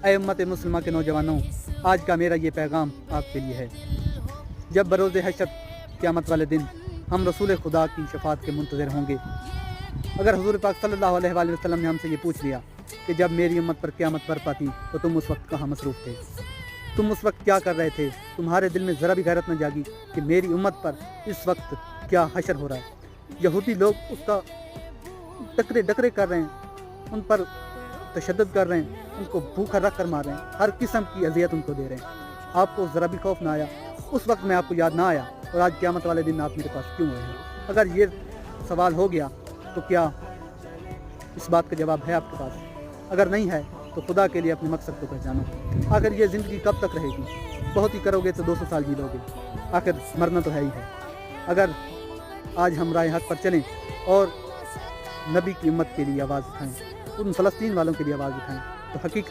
اے امت مسلمہ کے نوجوانوں، آج کا میرا یہ پیغام آپ کے لیے ہے۔ جب بروز حشر قیامت والے دن ہم رسول خدا کی شفاعت کے منتظر ہوں گے، اگر حضور پاک صلی اللہ علیہ وآلہ وسلم نے ہم سے یہ پوچھ لیا کہ جب میری امت پر قیامت برپا تھی تو تم اس وقت کہاں مصروف تھے، تم اس وقت کیا کر رہے تھے، تمہارے دل میں ذرا بھی غیرت نہ جاگی کہ میری امت پر اس وقت کیا حشر ہو رہا ہے۔ یہودی لوگ اس کا ڈکرے کر رہے ہیں، ان پر تشدد کر رہے ہیں، ان کو بھوکا رکھ کر مار رہے ہیں، ہر قسم کی اذیت ان کو دے رہے ہیں۔ آپ کو ذرا بھی خوف نہ آیا، اس وقت میں آپ کو یاد نہ آیا، اور آج قیامت والے دن آپ میرے پاس کیوں آئے ہیں؟ اگر یہ سوال ہو گیا تو کیا اس بات کا جواب ہے آپ کے پاس؟ اگر نہیں ہے تو خدا کے لیے اپنے مقصد کو پہچانو۔ آخر یہ زندگی کب تک رہے گی؟ بہت ہی کرو گے تو 200 سال جی لو گے، آخر مرنا تو ہے ہی ہے۔ اگر آج ہم راہ حق پر چلیں اور نبی کی امت کے لیے آواز اٹھائیں، ان فلسطین والوں کے لیے آواز اٹھائیں، تو حقیقت